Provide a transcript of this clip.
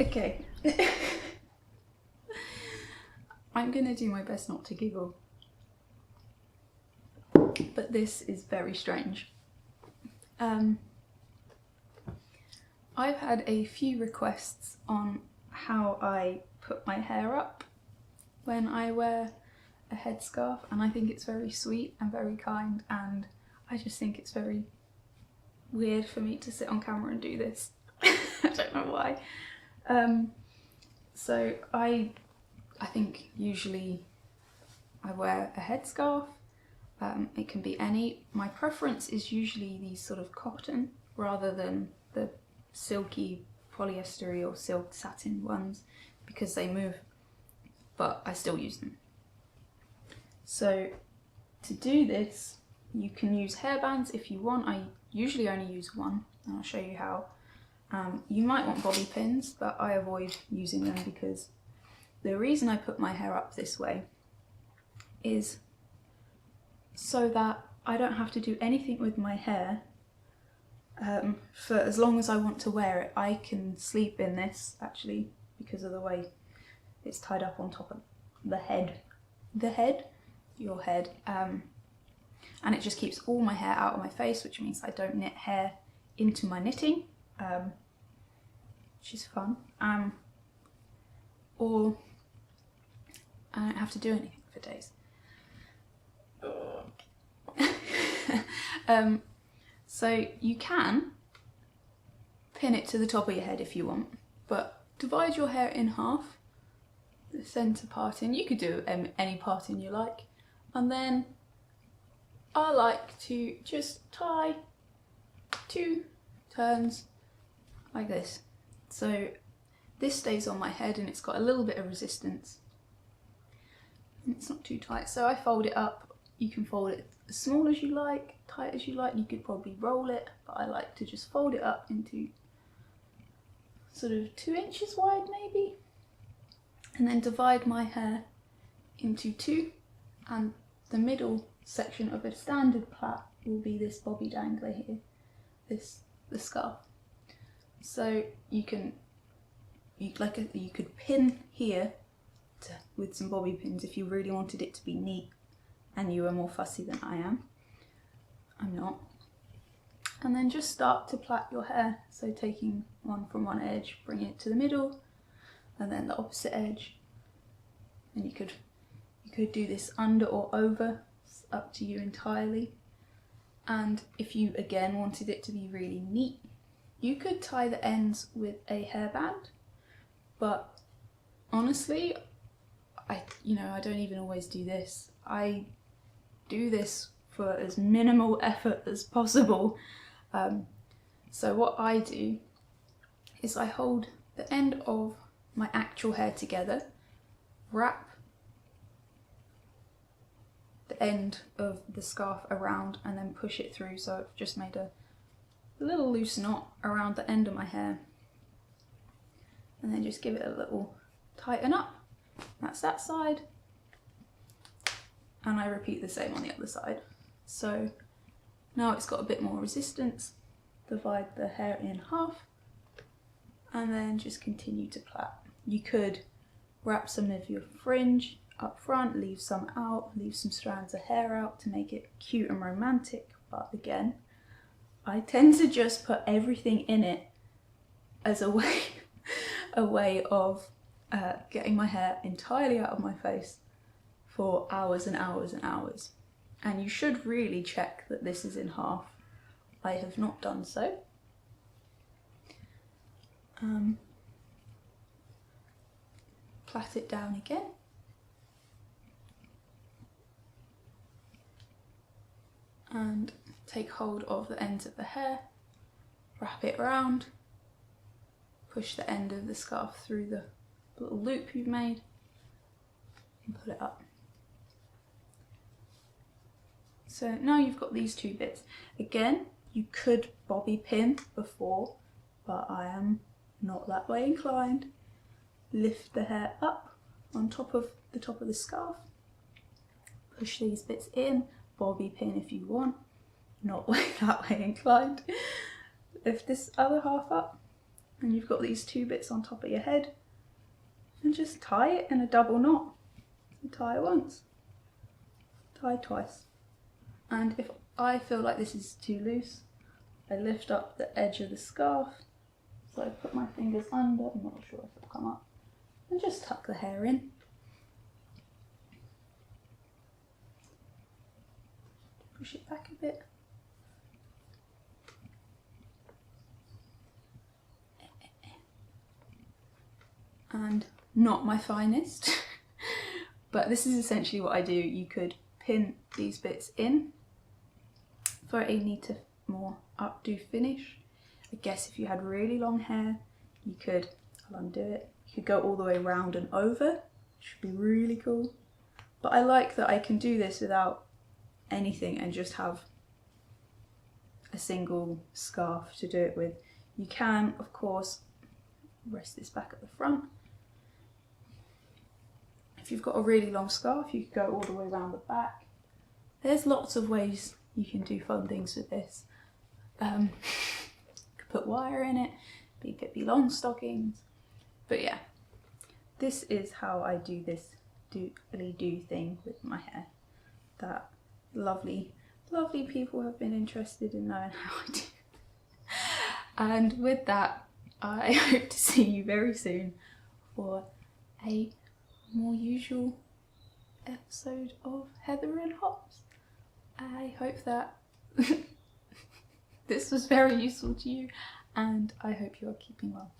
Okay. I'm gonna do my best not to giggle, but this is very strange. I've had a few requests on how I put my hair up when I wear a headscarf, and I think it's very sweet and very kind, and I just think it's very weird for me to sit on camera and do this. I don't know why. So I think usually I wear a headscarf. It can be any. My preference is usually these sort of cotton rather than the silky polyester or silk satin ones, because they move, but I still use them. So to do this, you can use hairbands if you want. I usually only use one, and I'll show you how. You might want bobby pins, but I avoid using them because the reason I put my hair up this way is so that I don't have to do anything with my hair for as long as I want to wear it. I can sleep in this, actually, because of the way it's tied up on top of the head. Your head. And it just keeps all my hair out of my face, which means I don't knit hair into my knitting, which is fun. Or I don't have to do anything for days. So you can pin it to the top of your head if you want, but divide your hair in half, the centre parting. You could do any parting you like, and then I like to just tie 2 turns like this. So this stays on my head and it's got a little bit of resistance. It's not too tight, so I fold it up. You can fold it as small as you like, tight as you like. You could probably roll it, but I like to just fold it up into sort of 2 inches wide maybe, and then divide my hair into 2, and the middle section of a standard plait will be this bobby dangler here, the scarf. So you could pin here with some bobby pins if you really wanted it to be neat and you were more fussy than I am. I'm not. And then just start to plait your hair, so taking one from one edge, bringing it to the middle, and then the opposite edge. And you could do this under or over, it's up to you entirely. And if you again wanted it to be really neat, you could tie the ends with a hairband, but honestly, I don't even always do this. I do this for as minimal effort as possible. So what I do is I hold the end of my actual hair together, wrap the end of the scarf around, and then push it through. So I've just made a little loose knot around the end of my hair, and then just give it a little tighten up. That's that side, and I repeat the same on the other side. So now it's got a bit more resistance. Divide the hair in half and then just continue to plait. You could wrap some of your fringe up front, leave some out, leave some strands of hair out to make it cute and romantic, but again, I tend to just put everything in it as a way of getting my hair entirely out of my face for hours and hours and hours. And you should really check that this is in half. I have not done so. Plait it down again. And take hold of the ends of the hair, wrap it around, push the end of the scarf through the little loop you've made, and put it up. So now you've got these 2 bits. Again, you could bobby pin before, but I am not that way inclined. Lift the hair up on top of the scarf, push these bits in, bobby pin if you want, not that way inclined. Lift this other half up and you've got these two bits on top of your head, and just tie it in a double knot. So tie once, tie twice. And if I feel like this is too loose, I lift up the edge of the scarf. So I put my fingers under, I'm not sure if it'll come up, and just tuck the hair in. Push it back a bit. And not my finest, but this is essentially what I do. You could pin these bits in for a neater, more updo finish. I guess if you had really long hair, you could, I'll undo it, you could go all the way around and over, which would be really cool. But I like that I can do this without anything and just have a single scarf to do it with. You can, of course, rest this back at the front. If you've got a really long scarf, you could go all the way around the back. There's lots of ways you can do fun things with this. You could put wire in it, you could be long stockings. But yeah, this is how I do this doodly-do thing with my hair that lovely people have been interested in knowing how I do. And with that, I hope to see you very soon for a more usual episode of Heather and Hops. I hope that this was very useful to you, and I hope you are keeping well.